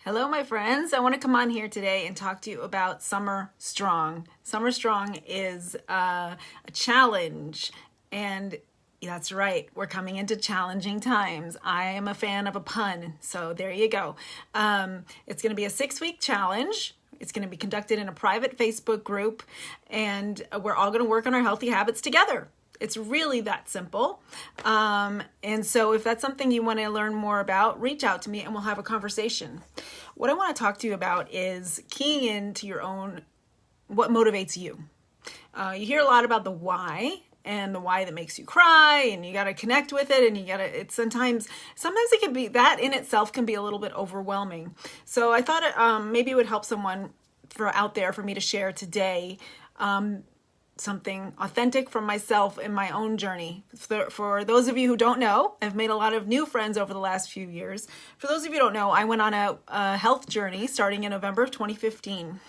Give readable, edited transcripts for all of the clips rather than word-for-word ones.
Hello, my friends. I want to come on here today and talk to you about Summer Strong. Summer Strong is a challenge, and that's right, we're coming into challenging times. I am a fan of a pun, so there you go. It's going to be a 6-week challenge. It's going to be conducted in a private Facebook group, and we're all going to work on our healthy habits together. It's really that simple. And so if that's something you want to learn more about, reach out to me and we'll have a conversation. What I want to talk to you about is keying into your own, what motivates you. You hear a lot about the why and the why that makes you cry, and you got to connect with it, and it's sometimes it can be, that in itself can be a little bit overwhelming. So I thought maybe it would help someone out there for me to share today something authentic from myself in my own journey. For those of you who don't know, I've made a lot of new friends over the last few years. For those of you who don't know, I went on a health journey starting in November of 2015.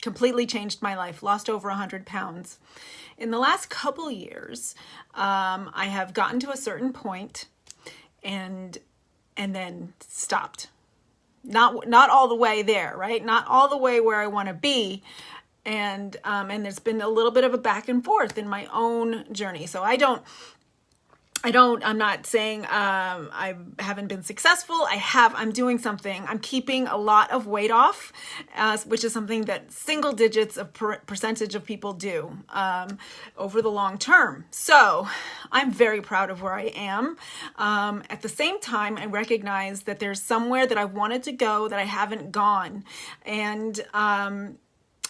Completely changed my life, lost over 100 pounds. In the last couple years, I have gotten to a certain point and then stopped. Not all the way there, right? Not all the way where I want to be. And there's been a little bit of a back and forth in my own journey. So I'm not saying I haven't been successful. I'm doing something. I'm keeping a lot of weight off, which is something that single digits of percentage of people do over the long term. So I'm very proud of where I am. At the same time, I recognize that there's somewhere that I wanted to go that I haven't gone. And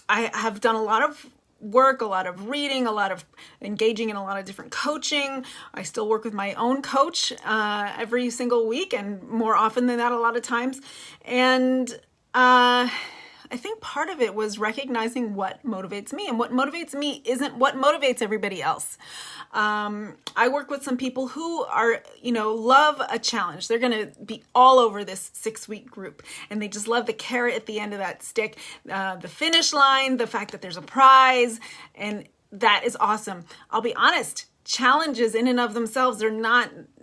I have done a lot of work, a lot of reading, a lot of engaging in a lot of different coaching. I still work with my own coach every single week, and more often than that a lot of times. And I think part of it was recognizing what motivates me, and what motivates me isn't what motivates everybody else. I work with some people who are, love a challenge. They're going to be all over this 6-week group, and they just love the carrot at the end of that stick, the finish line, the fact that there's a prize, and that is awesome. I'll be honest, challenges in and of themselves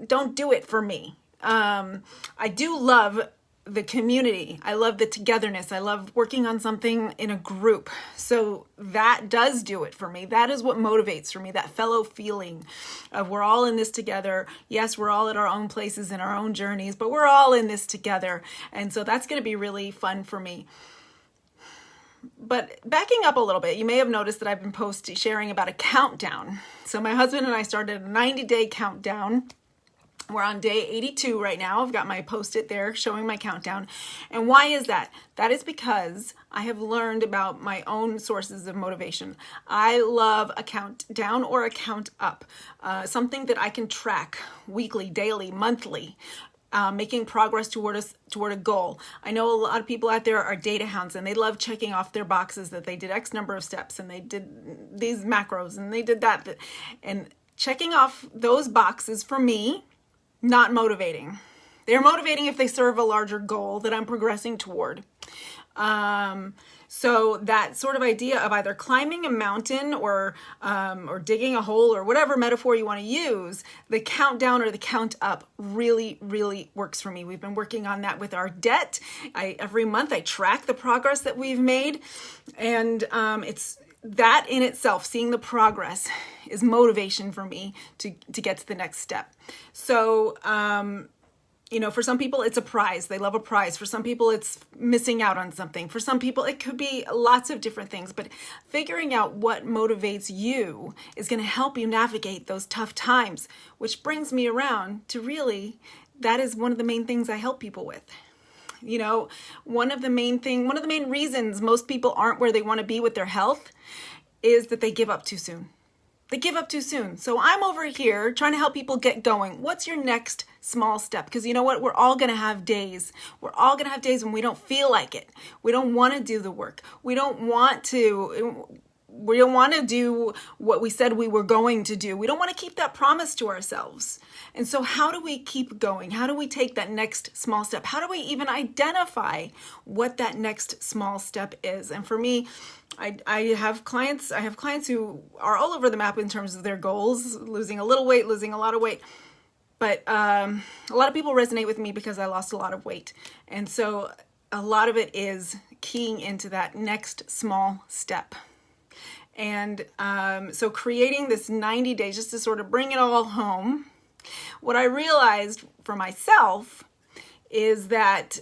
don't do it for me. I do love the community. I love the togetherness. I love working on something in a group. So that does do it for me. That is what motivates for me, that fellow feeling of we're all in this together. Yes, we're all at our own places in our own journeys, but we're all in this together. And so that's going to be really fun for me. But backing up a little bit, you may have noticed that I've been sharing about a countdown. So my husband and I started a 90-day countdown. We're on day 82 right now. I've got my Post-it there showing my countdown. And why is that? That is because I have learned about my own sources of motivation. I love a countdown or a count up, something that I can track weekly, daily, monthly. Making progress toward a goal. I know a lot of people out there are data hounds, and they love checking off their boxes that they did X number of steps, and they did these macros, and they did that. And checking off those boxes for me, not motivating. They're motivating if they serve a larger goal that I'm progressing toward. So that sort of idea of either climbing a mountain or digging a hole or whatever metaphor you want to use, the countdown or the count up really, really works for me. We've been working on that with our debt. Every month I track the progress that we've made, and it's that in itself, seeing the progress, is motivation for me to get to the next step. So, for some people, it's a prize. They love a prize. For some people, it's missing out on something. For some people, it could be lots of different things. But figuring out what motivates you is going to help you navigate those tough times, which brings me around to really, that is one of the main things I help people with. One of the main reasons most people aren't where they want to be with their health is that they give up too soon. They give up too soon. So I'm over here trying to help people get going. What's your next small step? Because you know what? We're all going to have days. We're all going to have days when we don't feel like it. We don't want to do the work. We don't want to do what we said we were going to do. We don't want to keep that promise to ourselves. And so how do we keep going? How do we take that next small step? How do we even identify what that next small step is? And for me, I have clients who are all over the map in terms of their goals, losing a little weight, losing a lot of weight. But a lot of people resonate with me because I lost a lot of weight. And so a lot of it is keying into that next small step. And so creating this 90 days, just to sort of bring it all home, what I realized for myself is that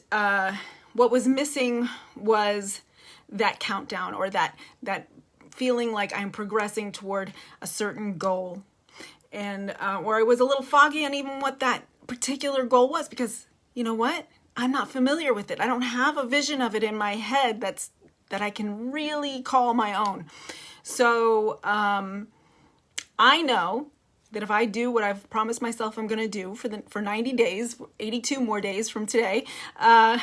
what was missing was that countdown, or that feeling like I'm progressing toward a certain goal. And where I was a little foggy on even what that particular goal was, because you know what? I'm not familiar with it. I don't have a vision of it in my head that I can really call my own. So I know that if I do what I've promised myself I'm going to do for 90 days, 82 more days from today, I'm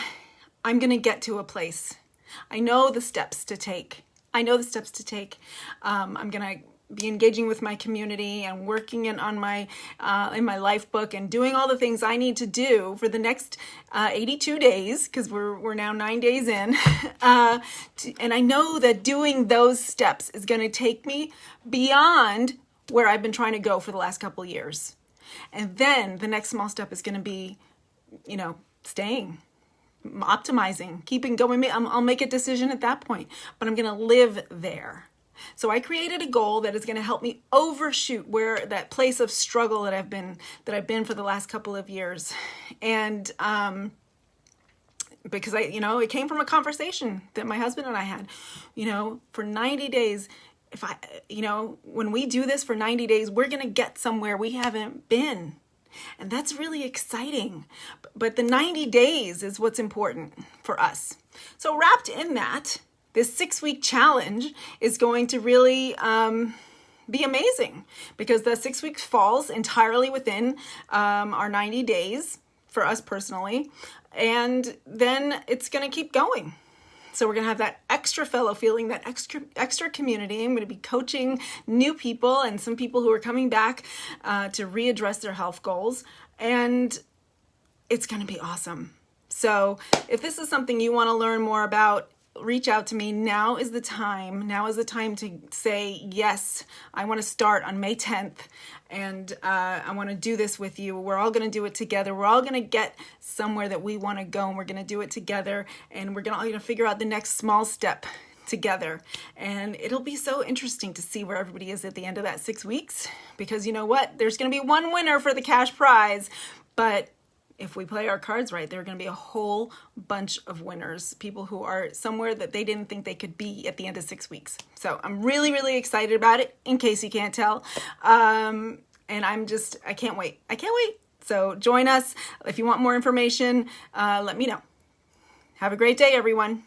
going to get to a place. I know the steps to take. I'm going to be engaging with my community and working on my in my life book and doing all the things I need to do for the next 82 days, because we're now 9 days in. And I know that doing those steps is going to take me beyond where I've been trying to go for the last couple of years. And then the next small step is going to be, staying, optimizing, keeping going. I'll make a decision at that point, but I'm going to live there. So I created a goal that is going to help me overshoot where that place of struggle that I've been for the last couple of years. And because it came from a conversation that my husband and I had, for 90 days, when we do this for 90 days, we're going to get somewhere we haven't been. And that's really exciting. But the 90 days is what's important for us. So wrapped in that, this 6-week challenge is going to really be amazing, because the 6 weeks falls entirely within our 90 days for us personally. And then it's going to keep going. So we're going to have that extra fellow feeling, that extra community. I'm going to be coaching new people and some people who are coming back to readdress their health goals. And it's going to be awesome. So if this is something you want to learn more about, reach out to me. Now is the time. Now is the time to say, yes, I want to start on May 10th. And I want to do this with you. We're all going to do it together. We're all going to get somewhere that we want to go, and we're going to do it together. And we're going to figure out the next small step together. And it'll be so interesting to see where everybody is at the end of that 6 weeks, because you know what? There's going to be one winner for the cash prize, but if we play our cards right, there are going to be a whole bunch of winners, people who are somewhere that they didn't think they could be at the end of 6 weeks. So I'm really, really excited about it, in case you can't tell. And I can't wait. So join us. If you want more information, let me know. Have a great day, everyone.